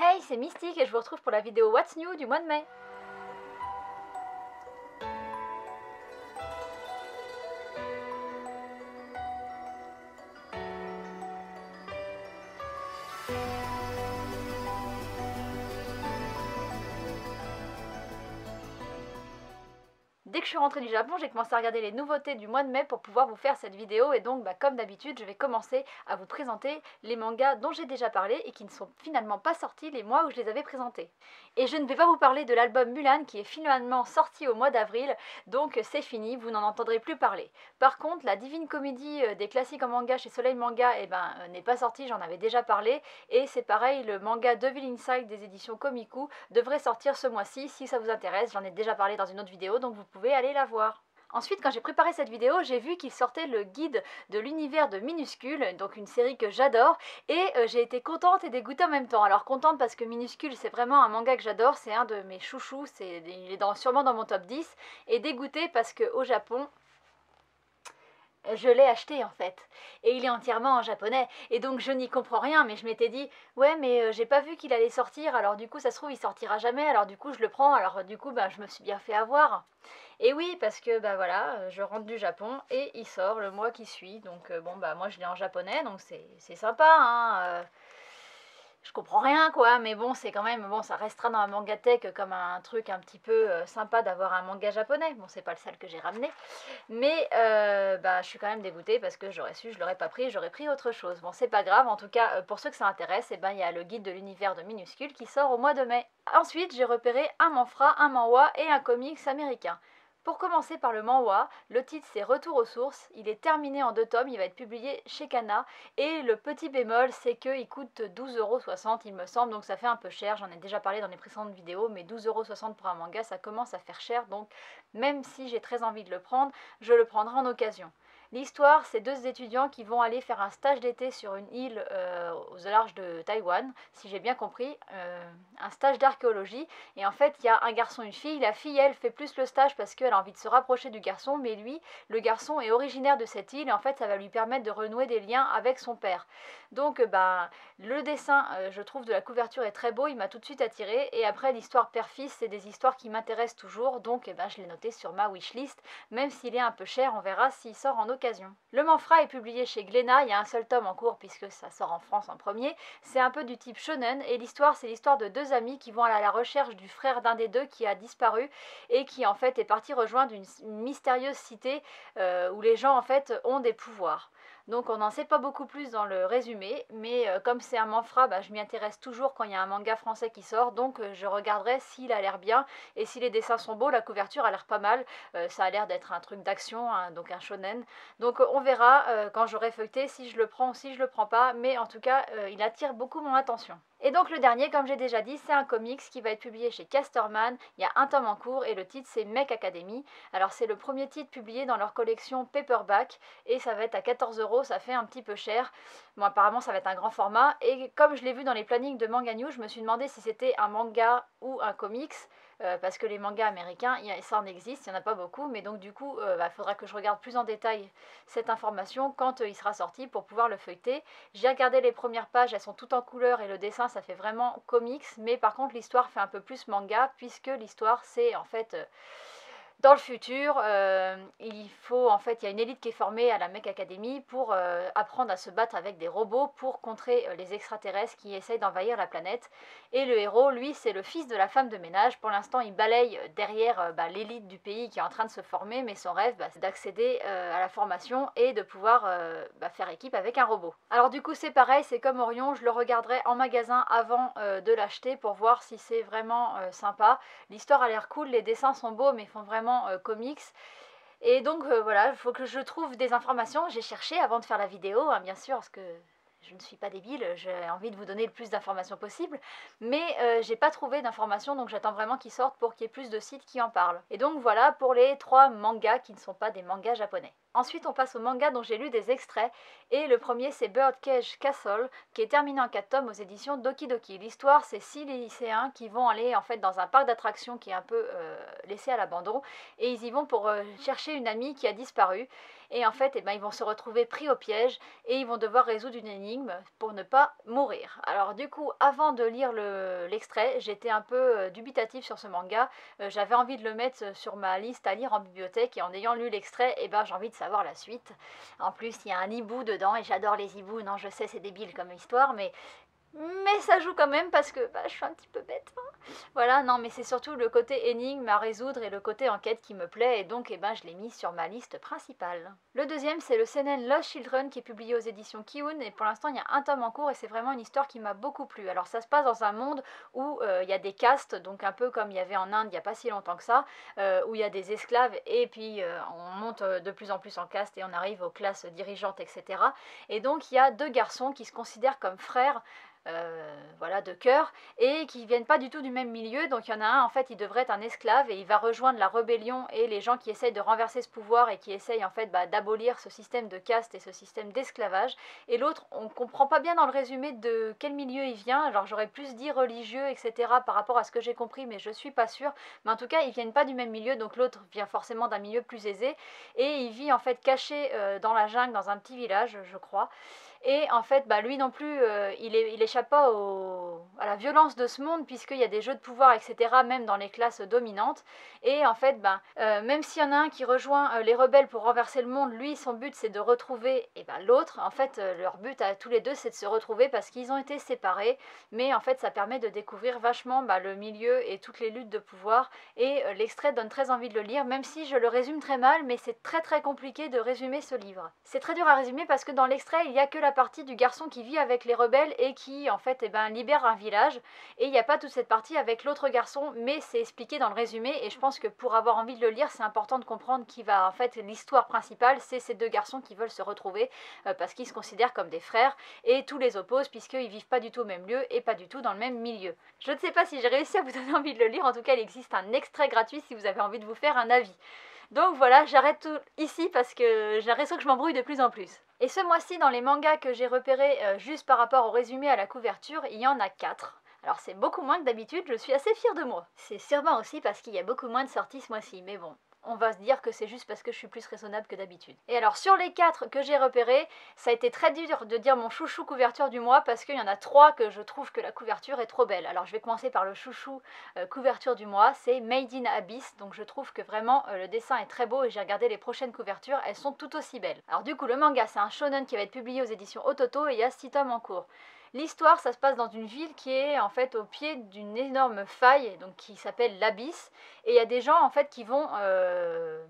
Hey, c'est Mystique et je vous retrouve pour la vidéo What's New du mois de mai. Dès que je suis rentrée du Japon, j'ai commencé à regarder les nouveautés du mois de mai pour pouvoir vous faire cette vidéo et donc comme d'habitude je vais commencer à vous présenter les mangas dont j'ai déjà parlé et qui ne sont finalement pas sortis les mois où je les avais présentés. Et je ne vais pas vous parler de l'album Mulan qui est finalement sorti au mois d'avril, donc c'est fini, vous n'en entendrez plus parler. Par contre, la Divine Comédie des classiques en manga chez Soleil Manga n'est pas sortie, j'en avais déjà parlé, et c'est pareil, le manga Devil Inside des éditions Komiku devrait sortir ce mois-ci. Si ça vous intéresse, j'en ai déjà parlé dans une autre vidéo, donc vous pouvez aller la voir. Ensuite, quand j'ai préparé cette vidéo, j'ai vu qu'il sortait le guide de l'univers de Minuscule, donc une série que j'adore, et j'ai été contente et dégoûtée en même temps. Alors contente parce que Minuscule, c'est vraiment un manga que j'adore, c'est un de mes chouchous, il est sûrement dans mon top 10, et dégoûtée parce qu'au Japon, je l'ai acheté en fait, et il est entièrement en japonais, et donc je n'y comprends rien, mais je m'étais dit, ouais mais j'ai pas vu qu'il allait sortir, alors du coup ça se trouve il sortira jamais, alors du coup je le prends, alors du coup je me suis bien fait avoir. Et oui, parce que voilà, je rentre du Japon et il sort le mois qui suit, donc moi je l'ai en japonais, donc c'est sympa, hein. Je comprends rien quoi, mais bon, c'est quand même, bon, ça restera dans la mangatech comme un truc un petit peu sympa d'avoir un manga japonais. Bon, c'est pas le seul que j'ai ramené, mais je suis quand même dégoûtée parce que j'aurais su, je l'aurais pas pris, j'aurais pris autre chose. Bon, c'est pas grave, en tout cas, pour ceux que ça intéresse, il y a le guide de l'univers de Minuscule qui sort au mois de mai. Ensuite, j'ai repéré un manhwa, un manhwa et un comics américain. Pour commencer par le manhwa, le titre c'est Retour aux sources, il est terminé en 2 tomes, il va être publié chez Kana, et le petit bémol c'est qu'il coûte 12,60 € il me semble, donc ça fait un peu cher, j'en ai déjà parlé dans les précédentes vidéos, mais 12,60 € pour un manga ça commence à faire cher, donc même si j'ai très envie de le prendre, je le prendrai en occasion. L'histoire, c'est 2 étudiants qui vont aller faire un stage d'été sur une île au large de Taïwan, si j'ai bien compris, un stage d'archéologie. Et en fait, il y a un garçon et une fille. La fille, elle, fait plus le stage parce qu'elle a envie de se rapprocher du garçon, mais lui, le garçon est originaire de cette île et en fait, ça va lui permettre de renouer des liens avec son père. Donc, le dessin, je trouve, de la couverture est très beau, il m'a tout de suite attiré. Et après, l'histoire père-fils, c'est des histoires qui m'intéressent toujours, donc je l'ai noté sur ma wishlist, même s'il est un peu cher, on verra s'il sort en occasion. Le manhwa est publié chez Glénat, il y a un seul tome en cours puisque ça sort en France en premier. C'est un peu du type shonen et l'histoire c'est l'histoire de 2 amis qui vont à la recherche du frère d'un des deux qui a disparu et qui en fait est parti rejoindre une mystérieuse cité où les gens en fait ont des pouvoirs. Donc on n'en sait pas beaucoup plus dans le résumé, mais comme c'est un manhwa, je m'y intéresse toujours quand il y a un manga français qui sort, donc je regarderai s'il a l'air bien, et si les dessins sont beaux, la couverture a l'air pas mal, ça a l'air d'être un truc d'action, hein, donc un shonen, donc on verra quand j'aurai feuilleté si je le prends ou si je le prends pas, mais en tout cas il attire beaucoup mon attention. Et donc le dernier, comme j'ai déjà dit, c'est un comics qui va être publié chez Casterman, il y a un tome en cours et le titre c'est Mech Academy. Alors c'est le premier titre publié dans leur collection Paperback et ça va être à 14 €, ça fait un petit peu cher. Bon apparemment ça va être un grand format et comme je l'ai vu dans les plannings de Manga News, je me suis demandé si c'était un manga ou un comics. Parce que les mangas américains, ça en existe, il n'y en a pas beaucoup, mais donc du coup, faudra que je regarde plus en détail cette information quand il sera sorti pour pouvoir le feuilleter. J'ai regardé les premières pages, elles sont toutes en couleur et le dessin ça fait vraiment comics, mais par contre l'histoire fait un peu plus manga puisque l'histoire c'est en fait dans le futur, il y a une élite qui est formée à la Mech Academy pour apprendre à se battre avec des robots pour contrer les extraterrestres qui essayent d'envahir la planète. Et le héros, lui, c'est le fils de la femme de ménage. Pour l'instant, il balaye derrière l'élite du pays qui est en train de se former, mais son rêve, c'est d'accéder à la formation et de pouvoir faire équipe avec un robot. Alors du coup, c'est pareil, c'est comme Orion, je le regarderai en magasin avant de l'acheter pour voir si c'est vraiment sympa. L'histoire a l'air cool, les dessins sont beaux, mais font vraiment comics. Et donc voilà, il faut que je trouve des informations. J'ai cherché avant de faire la vidéo, hein, bien sûr, parce que je ne suis pas débile, j'ai envie de vous donner le plus d'informations possible, mais j'ai pas trouvé d'informations, donc j'attends vraiment qu'ils sortent pour qu'il y ait plus de sites qui en parlent. Et donc voilà pour les 3 mangas qui ne sont pas des mangas japonais. Ensuite, on passe au manga dont j'ai lu des extraits, et le premier c'est Birdcage Castle, qui est terminé en 4 tomes aux éditions Doki Doki. L'histoire, c'est 6 lycéens qui vont aller en fait dans un parc d'attractions qui est un peu laissé à l'abandon, et ils y vont pour chercher une amie qui a disparu. Et en fait, ils vont se retrouver pris au piège et ils vont devoir résoudre une énigme pour ne pas mourir. Alors du coup, avant de lire l'extrait, j'étais un peu dubitative sur ce manga. J'avais envie de le mettre sur ma liste à lire en bibliothèque, et en ayant lu l'extrait, j'ai envie de savoir la suite. En plus, il y a un hibou dedans et j'adore les hiboux. Non, je sais, c'est débile comme histoire, mais ça joue quand même parce que je suis un petit peu bête. Voilà, non, mais c'est surtout le côté énigme à résoudre et le côté enquête qui me plaît, et donc je l'ai mis sur ma liste principale. Le deuxième, c'est le seinen Lost Children, qui est publié aux éditions Kiun, et pour l'instant il y a un tome en cours et c'est vraiment une histoire qui m'a beaucoup plu. Alors ça se passe dans un monde où il y a des castes, donc un peu comme il y avait en Inde il n'y a pas si longtemps que ça, où il y a des esclaves, et puis on monte de plus en plus en caste et on arrive aux classes dirigeantes, etc. Et donc il y a deux garçons qui se considèrent comme frères, voilà, de cœur, et qui viennent pas du tout du même milieu. Donc il y en a un, en fait, il devrait être un esclave et il va rejoindre la rébellion et les gens qui essayent de renverser ce pouvoir et qui essayent en fait d'abolir ce système de caste et ce système d'esclavage. Et l'autre, on comprend pas bien dans le résumé de quel milieu il vient. Alors j'aurais plus dit religieux, etc. par rapport à ce que j'ai compris, mais je suis pas sûre. Mais en tout cas, ils viennent pas du même milieu, donc l'autre vient forcément d'un milieu plus aisé, et il vit en fait caché dans la jungle, dans un petit village, je crois. Et en fait, lui non plus, il échappe pas à la violence de ce monde, puisqu'il y a des jeux de pouvoir, etc., même dans les classes dominantes. Et en fait, même s'il y en a un qui rejoint les rebelles pour renverser le monde, lui, son but, c'est de retrouver l'autre. En fait, leur but à tous les deux, c'est de se retrouver parce qu'ils ont été séparés. Mais en fait, ça permet de découvrir vachement le milieu et toutes les luttes de pouvoir. Et l'extrait donne très envie de le lire, même si je le résume très mal, mais c'est très très compliqué de résumer ce livre. C'est très dur à résumer parce que dans l'extrait, il n'y a que la partie du garçon qui vit avec les rebelles et qui en fait libère un village, et il n'y a pas toute cette partie avec l'autre garçon, mais c'est expliqué dans le résumé. Et je pense que pour avoir envie de le lire, c'est important de comprendre qu'il va en fait, l'histoire principale, c'est ces deux garçons qui veulent se retrouver parce qu'ils se considèrent comme des frères, et tous les opposent puisqu'ils vivent pas du tout au même lieu et pas du tout dans le même milieu. Je ne sais pas si j'ai réussi à vous donner envie de le lire. En tout cas, il existe un extrait gratuit si vous avez envie de vous faire un avis. Donc voilà, j'arrête tout ici parce que j'ai l'impression que je m'embrouille de plus en plus. Et ce mois-ci, dans les mangas que j'ai repérés juste par rapport au résumé à la couverture, il y en a 4. Alors c'est beaucoup moins que d'habitude, je suis assez fière de moi. C'est sûrement aussi parce qu'il y a beaucoup moins de sorties ce mois-ci, mais bon, on va se dire que c'est juste parce que je suis plus raisonnable que d'habitude. Et alors sur les 4 que j'ai repérés, ça a été très dur de dire mon chouchou couverture du mois, parce qu'il y en a 3 que je trouve que la couverture est trop belle. Alors je vais commencer par le chouchou couverture du mois, c'est Made in Abyss. Donc je trouve que vraiment le dessin est très beau, et j'ai regardé les prochaines couvertures, elles sont tout aussi belles. Alors du coup, le manga, c'est un shonen qui va être publié aux éditions Ototo, et il y a 6 tomes en cours. L'histoire, ça se passe dans une ville qui est en fait au pied d'une énorme faille, donc qui s'appelle l'Abysse, et il y a des gens en fait qui vont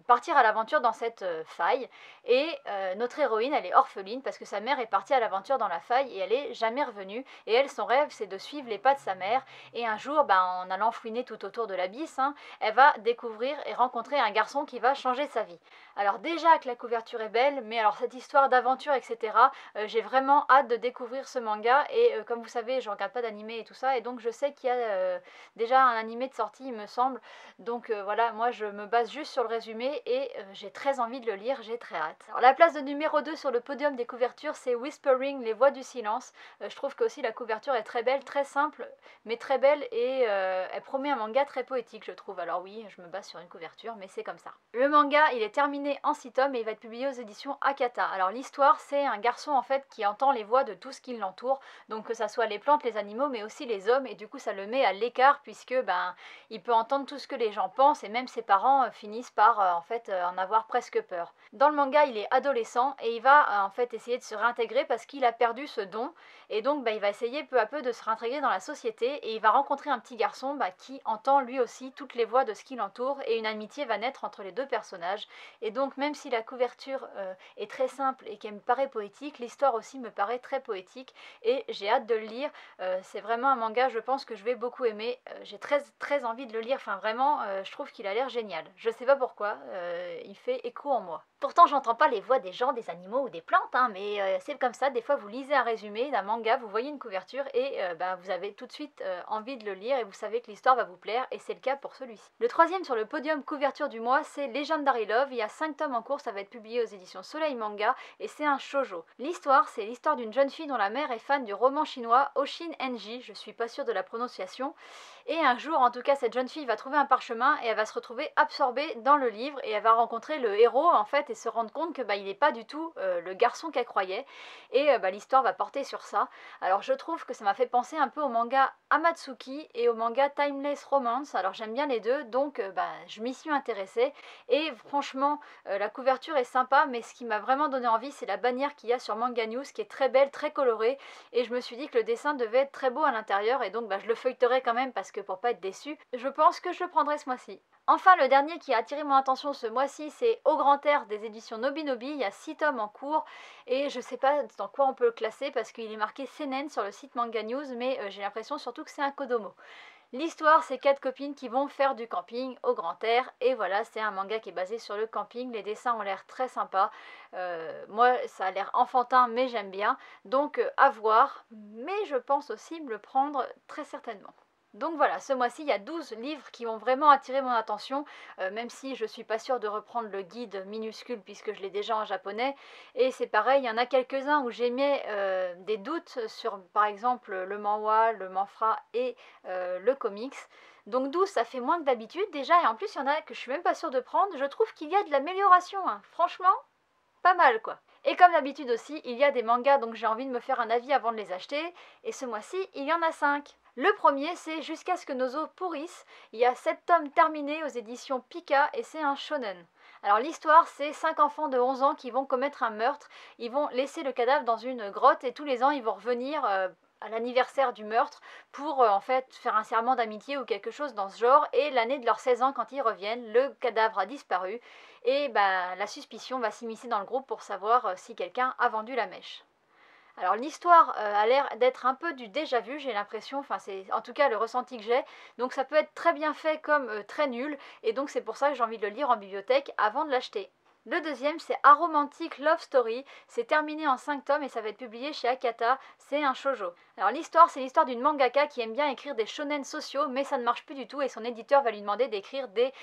partir à l'aventure dans cette faille, et notre héroïne, elle est orpheline parce que sa mère est partie à l'aventure dans la faille et elle est jamais revenue, et elle, son rêve, c'est de suivre les pas de sa mère. Et un jour, en allant fouiner tout autour de l'Abysse, elle va découvrir et rencontrer un garçon qui va changer sa vie. Alors déjà que la couverture est belle, mais alors cette histoire d'aventure, etc., j'ai vraiment hâte de découvrir ce manga. Et comme vous savez, je regarde pas d'animé et tout ça, et donc je sais qu'il y a déjà un animé de sortie, il me semble. Donc voilà, moi je me base juste sur le résumé, et j'ai très envie de le lire, j'ai très hâte. Alors la place de numéro 2 sur le podium des couvertures, c'est Whispering, les voix du silence. Je trouve que aussi la couverture est très belle, très simple, mais très belle, et elle promet un manga très poétique, je trouve. Alors oui, je me base sur une couverture, mais c'est comme ça. Le manga, il est terminé en 6 tomes et il va être publié aux éditions Akata. Alors l'histoire, c'est un garçon en fait qui entend les voix de tout ce qui l'entoure, donc que ça soit les plantes, les animaux, mais aussi les hommes, et du coup ça le met à l'écart puisque il peut entendre tout ce que les gens pensent, et même ses parents finissent par en fait en avoir presque peur. Dans le manga, il est adolescent et il va en fait essayer de se réintégrer parce qu'il a perdu ce don, et donc il va essayer peu à peu de se réintégrer dans la société, et il va rencontrer un petit garçon qui entend lui aussi toutes les voix de ce qui l'entoure, et une amitié va naître entre les deux personnages. Et donc même si la couverture est très simple et qu'elle me paraît poétique, l'histoire aussi me paraît très poétique, et j'ai hâte de le lire. C'est vraiment un manga, je pense, que je vais beaucoup aimer. J'ai très envie de le lire, enfin vraiment, je trouve qu'il a l'air génial. Je sais pas pourquoi, il fait écho en moi. Pourtant, j'entends pas les voix des gens, des animaux ou des plantes, hein, mais c'est comme ça. Des fois, vous lisez un résumé d'un manga, vous voyez une couverture et bah, vous avez tout de suite envie de le lire et vous savez que l'histoire va vous plaire et c'est le cas pour celui-ci. Le troisième sur le podium couverture du mois, c'est Legendary Love. Il y a 5 tomes en cours, ça va être publié aux éditions Soleil Manga et c'est un shoujo. L'histoire, c'est l'histoire d'une jeune fille dont la mère est fan du roman chinois Oshin Enji, je suis pas sûre de la prononciation. Et un jour, en tout cas, cette jeune fille va trouver un parchemin et elle va se retrouver absorbée dans le livre et elle va rencontrer le héros en fait et se rendre compte que il n'est pas du tout le garçon qu'elle croyait et l'histoire va porter sur ça. Alors je trouve que ça m'a fait penser un peu au manga Amatsuki et au manga Timeless Romance. Alors j'aime bien les deux donc je m'y suis intéressée et franchement la couverture est sympa mais ce qui m'a vraiment donné envie c'est la bannière qu'il y a sur Manga News qui est très belle, très colorée et je me suis dit que le dessin devait être très beau à l'intérieur et donc je le feuilleterai quand même parce que pour pas être déçue, je pense que je le prendrai ce mois-ci. Enfin, le dernier qui a attiré mon attention ce mois-ci, c'est Au Grand Air des éditions Nobinobi. Il y a 6 tomes en cours et je sais pas dans quoi on peut le classer parce qu'il est marqué seinen sur le site Manga News, mais j'ai l'impression surtout que c'est un kodomo. L'histoire, c'est 4 copines qui vont faire du camping au grand air et voilà, c'est un manga qui est basé sur le camping. Les dessins ont l'air très sympas. Moi, ça a l'air enfantin, mais j'aime bien. Donc, à voir. Mais je pense aussi me le prendre très certainement. Donc voilà, ce mois-ci, il y a 12 livres qui ont vraiment attiré mon attention, même si je suis pas sûre de reprendre le guide minuscule puisque je l'ai déjà en japonais. Et c'est pareil, il y en a quelques-uns où j'émets des doutes sur, par exemple, le manhwa, le manfra et le comics. Donc 12, ça fait moins que d'habitude déjà, et en plus, il y en a que je suis même pas sûre de prendre. Je trouve qu'il y a de l'amélioration, hein. Franchement, pas mal quoi. Et comme d'habitude aussi, il y a des mangas, donc j'ai envie de me faire un avis avant de les acheter. Et ce mois-ci, il y en a 5. Le premier, c'est Jusqu'à ce que nos os pourrissent. Il y a 7 tomes terminés aux éditions Pika et c'est un shonen. Alors l'histoire, c'est 5 enfants de 11 ans qui vont commettre un meurtre. Ils vont laisser le cadavre dans une grotte et tous les ans, ils vont revenir à l'anniversaire du meurtre pour en fait faire un serment d'amitié ou quelque chose dans ce genre. Et l'année de leurs 16 ans, quand ils reviennent, le cadavre a disparu. Et la suspicion va s'immiscer dans le groupe pour savoir si quelqu'un a vendu la mèche. Alors l'histoire a l'air d'être un peu du déjà vu, j'ai l'impression, enfin c'est en tout cas le ressenti que j'ai, donc ça peut être très bien fait comme très nul, et donc c'est pour ça que j'ai envie de le lire en bibliothèque avant de l'acheter. Le deuxième, c'est Aromantic Love Story. C'est terminé en 5 tomes et ça va être publié chez Akata. C'est un shoujo. Alors l'histoire, c'est l'histoire d'une mangaka qui aime bien écrire des shonen sociaux, mais ça ne marche plus du tout et son éditeur va lui demander d'écrire des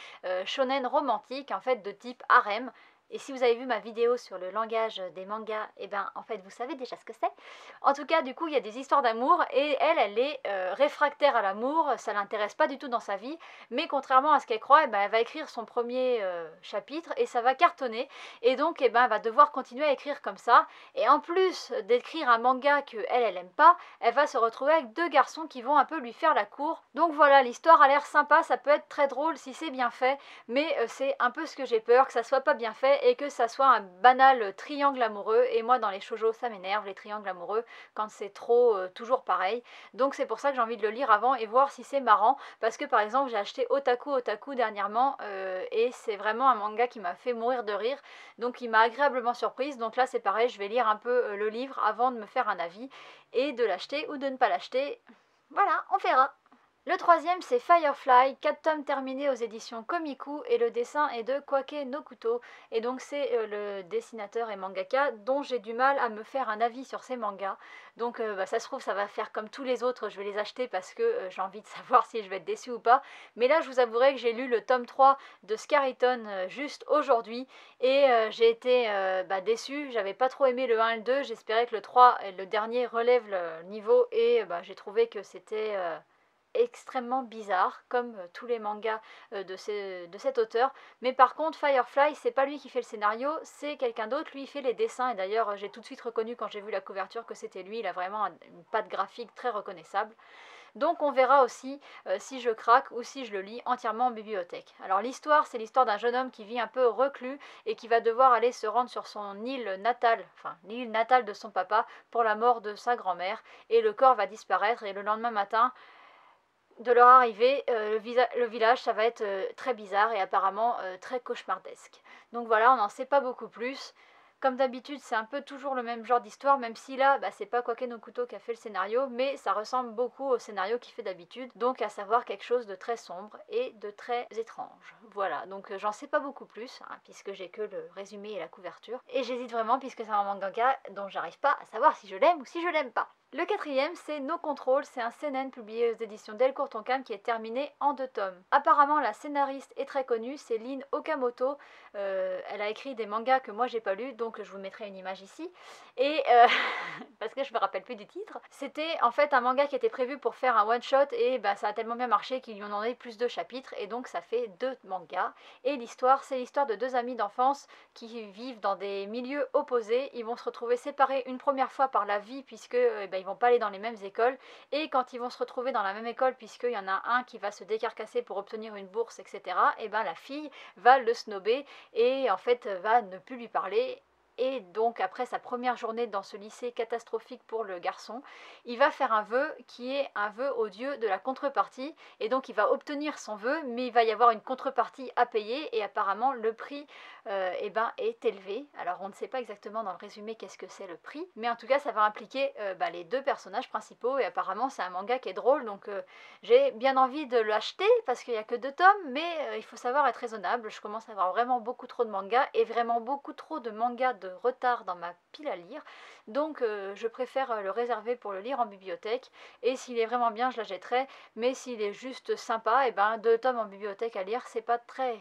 shonen romantiques, en fait de type harem. Et si vous avez vu ma vidéo sur le langage des mangas, en fait vous savez déjà ce que c'est. En tout cas, du coup, il y a des histoires d'amour et elle est réfractaire à l'amour, ça l'intéresse pas du tout dans sa vie, mais contrairement à ce qu'elle croit, elle va écrire son premier chapitre et ça va cartonner et donc elle va devoir continuer à écrire comme ça. Et en plus d'écrire un manga que elle aime pas, elle va se retrouver avec 2 garçons qui vont un peu lui faire la cour. Donc voilà, l'histoire a l'air sympa, ça peut être très drôle si c'est bien fait, mais c'est un peu ce que j'ai peur, que ça soit pas bien fait et que ça soit un banal triangle amoureux. Et moi dans les shoujo ça m'énerve les triangles amoureux quand c'est trop toujours pareil. Donc c'est pour ça que j'ai envie de le lire avant et voir si c'est marrant, parce que par exemple j'ai acheté Otaku Otaku dernièrement et c'est vraiment un manga qui m'a fait mourir de rire, donc il m'a agréablement surprise. Donc là c'est pareil, je vais lire un peu le livre avant de me faire un avis et de l'acheter ou de ne pas l'acheter. Voilà, on verra. Le troisième, c'est Firefly, 4 tomes terminés aux éditions Komiku et le dessin est de Kwake Nokuto. Et donc c'est le dessinateur et mangaka dont j'ai du mal à me faire un avis sur ces mangas. Donc ça se trouve ça va faire comme tous les autres, je vais les acheter parce que j'ai envie de savoir si je vais être déçue ou pas. Mais là je vous avouerai que j'ai lu le tome 3 de Scariton juste aujourd'hui et j'ai été déçue. J'avais pas trop aimé le 1 et le 2, j'espérais que le 3 et le dernier relèvent le niveau et j'ai trouvé que c'était extrêmement bizarre comme tous les mangas de cet auteur. Mais par contre Firefly, c'est pas lui qui fait le scénario, c'est quelqu'un d'autre. Lui il fait les dessins et d'ailleurs j'ai tout de suite reconnu quand j'ai vu la couverture que c'était lui. Il a vraiment une patte graphique très reconnaissable. Donc on verra aussi si je craque ou si je le lis entièrement en bibliothèque. Alors l'histoire, c'est l'histoire d'un jeune homme qui vit un peu reclus et qui va devoir aller se rendre sur son île natale, enfin l'île natale de son papa, pour la mort de sa grand-mère. Et le corps va disparaître et le lendemain matin de leur arrivée, le village, ça va être très bizarre et apparemment très cauchemardesque. Donc voilà, on n'en sait pas beaucoup plus. Comme d'habitude, c'est un peu toujours le même genre d'histoire, même si là, c'est pas Kwake no Kuto qui a fait le scénario, mais ça ressemble beaucoup au scénario qu'il fait d'habitude, donc à savoir quelque chose de très sombre et de très étrange. Voilà, donc j'en sais pas beaucoup plus, hein, puisque j'ai que le résumé et la couverture, et j'hésite vraiment puisque c'est un mangaka dont j'arrive pas à savoir si je l'aime ou si je l'aime pas. Le quatrième, c'est No Control, c'est un seinen publié aux éditions Delcourt Tonkam qui est terminé en 2 tomes. Apparemment, la scénariste est très connue, c'est Lin Okamoto. Elle a écrit des mangas que moi j'ai pas lus, donc je vous mettrai une image ici. Et parce que je me rappelle plus du titre. C'était en fait un manga qui était prévu pour faire un one shot et ça a tellement bien marché qu'ils lui ont donné plus de chapitres et donc ça fait 2 mangas. Et l'histoire, c'est l'histoire de 2 amis d'enfance qui vivent dans des milieux opposés. Ils vont se retrouver séparés une première fois par la vie puisque ils vont pas aller dans les mêmes écoles, et quand ils vont se retrouver dans la même école puisqu'il y en a un qui va se décarcasser pour obtenir une bourse, etc., et la fille va le snober et en fait va ne plus lui parler. Et donc après sa première journée dans ce lycée catastrophique pour le garçon, il va faire un vœu qui est un vœu au dieu de la contrepartie, et donc il va obtenir son vœu, mais il va y avoir une contrepartie à payer, et apparemment le prix est élevé. Alors on ne sait pas exactement dans le résumé qu'est-ce que c'est le prix, mais en tout cas ça va impliquer les 2 personnages principaux, et apparemment c'est un manga qui est drôle, donc j'ai bien envie de l'acheter parce qu'il n'y a que 2 tomes, mais il faut savoir être raisonnable. Je commence à avoir vraiment beaucoup trop de mangas et vraiment beaucoup trop de mangas de retard dans ma pile à lire, donc je préfère le réserver pour le lire en bibliothèque, et s'il est vraiment bien je l'achèterai, mais s'il est juste sympa, 2 tomes en bibliothèque à lire c'est pas très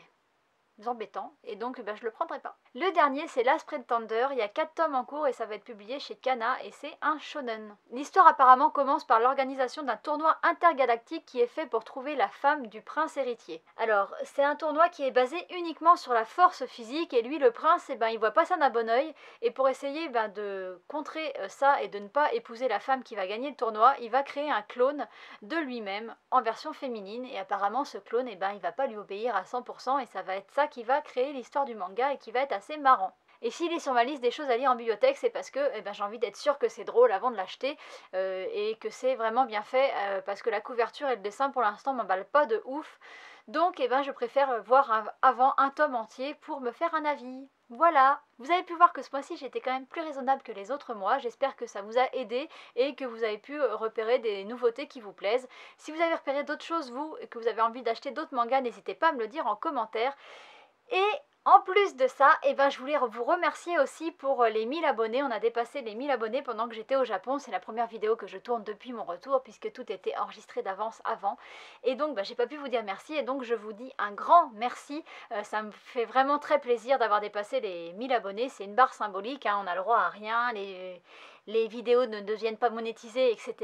embêtant, et donc je le prendrai pas. Le dernier, c'est Last Pretender, il y a 4 tomes en cours et ça va être publié chez Kana et c'est un shonen. L'histoire apparemment commence par l'organisation d'un tournoi intergalactique qui est fait pour trouver la femme du prince héritier. Alors, c'est un tournoi qui est basé uniquement sur la force physique, et lui, le prince, il voit pas ça d'un bon oeil, et pour essayer de contrer ça et de ne pas épouser la femme qui va gagner le tournoi, il va créer un clone de lui-même en version féminine, et apparemment ce clone, il va pas lui obéir à 100%, et ça va être ça qui va créer l'histoire du manga et qui va être assez marrant. Et s'il est sur ma liste des choses à lire en bibliothèque, c'est parce que j'ai envie d'être sûre que c'est drôle avant de l'acheter, et que c'est vraiment bien fait, parce que la couverture et le dessin pour l'instant m'emballent pas de ouf. Donc je préfère voir avant un tome entier pour me faire un avis. Voilà, vous avez pu voir que ce mois-ci j'étais quand même plus raisonnable que les autres mois. J'espère que ça vous a aidé et que vous avez pu repérer des nouveautés qui vous plaisent. Si vous avez repéré d'autres choses vous, et que vous avez envie d'acheter d'autres mangas, n'hésitez pas à me le dire en commentaire. Et en plus de ça, je voulais vous remercier aussi pour les 1000 abonnés. On a dépassé les 1000 abonnés pendant que j'étais au Japon. C'est la première vidéo que je tourne depuis mon retour, puisque tout était enregistré d'avance avant. Et donc j'ai pas pu vous dire merci, et donc je vous dis un grand merci. Ça me fait vraiment très plaisir d'avoir dépassé les 1000 abonnés. C'est une barre symbolique, hein, on n'a le droit à rien, les vidéos ne deviennent pas monétisées, etc.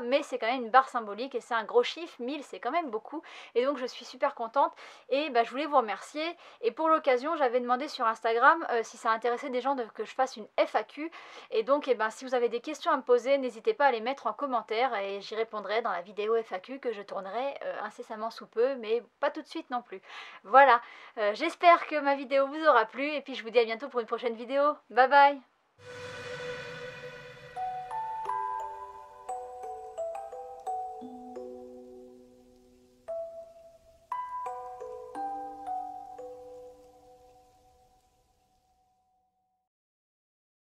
Mais c'est quand même une barre symbolique et c'est un gros chiffre, 1000 c'est quand même beaucoup. Et donc je suis super contente, et je voulais vous remercier. Et pour l'occasion, j'avais demandé sur Instagram si ça intéressait des gens que je fasse une FAQ. Et donc si vous avez des questions à me poser, n'hésitez pas à les mettre en commentaire et j'y répondrai dans la vidéo FAQ que je tournerai incessamment sous peu, mais pas tout de suite non plus. Voilà, j'espère que ma vidéo vous aura plu, et puis je vous dis à bientôt pour une prochaine vidéo. Bye bye.